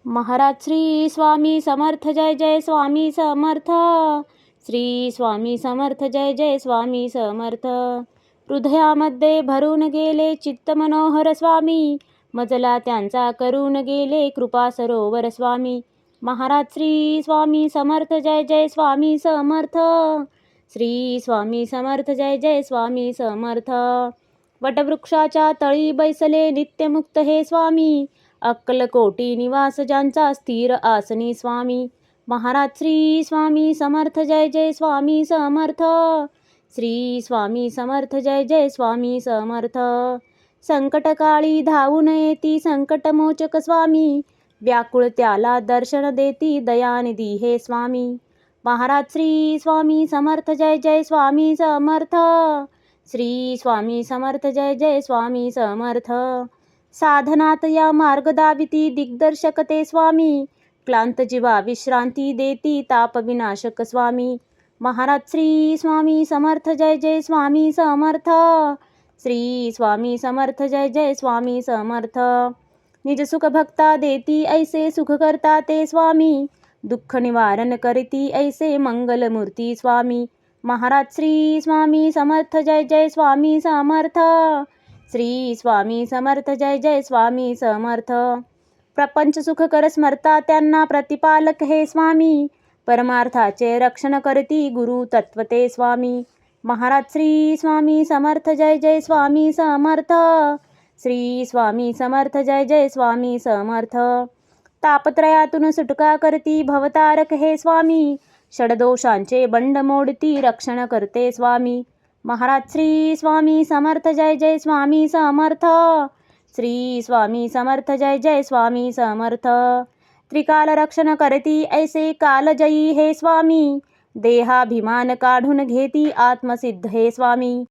महाराज श्री स्वामी समर्थ जय जय स्वामी समर्थ. श्री स्वामी समर्थ जय जय स्वामी समर्थ. हृदयामध्ये भरून गेले चित्त मनोहर स्वामी, मजला त्यांचा करून गेले कृपा सरोवर स्वामी. महाराज श्री स्वामी समर्थ जय जय स्वामी समर्थ. श्री स्वामी समर्थ जय जय स्वामी समर्थ. वटवृक्षाच्या तळी बैसले नित्यमुक्त हे स्वामी, अक्कलकोटी निवास ज्यांचा स्थिर आसनी स्वामी. महाराज श्री स्वामी समर्थ जय जय स्वामी समर्थ. श्री स्वामी समर्थ जय जय स्वामी समर्थ. संकटकाळी धावून येती संकटमोचक स्वामी, व्याकुळ त्याला दर्शन देती दयानिधी हे स्वामी. महाराज श्री स्वामी समर्थ जय जय स्वामी समर्थ. श्री स्वामी समर्थ जय जय स्वामी समर्थ. साधनात या मार्ग दाविती दिग्दर्शक ते स्वामी, क्लांत जीवा विश्रांती देती ताप विनाशक स्वामी. महाराज श्री स्वामी समर्थ जय जय स्वामी समर्थ. श्री स्वामी समर्थ जय जय स्वामी समर्थ. निज सुख भक्ता देती ऐसे सुख करता ते स्वामी, दुःख निवारण करती ऐसे मंगलमूर्ती स्वामी. महाराज श्री स्वामी समर्थ जय जय स्वामी समर्थ. श्री स्वामी समर्थ जय जय स्वामी समर्थ. प्रपंच सुख कर स्मरता त्यांना प्रतिपालक हे स्वामी, परमार्थाचे रक्षण करती गुरु तत्वते स्वामी. महाराज श्री स्वामी समर्थ जय जय स्वामी समर्थ. श्री स्वामी समर्थ जय जय स्वामी समर्थ. तापत्रयातून सुटका करती भवतारक हे स्वामी, षडदोषांचे बंड मोडती रक्षण करते स्वामी. महाराज श्री स्वामी समर्थ जय जय स्वामी समर्थ. श्री स्वामी समर्थ जय जय स्वामी समर्थ. त्रिकाल रक्षण करती ऐसे कालजयी हे स्वामी, देहाभिमान काढून घेती आत्मसिद्ध हे स्वामी.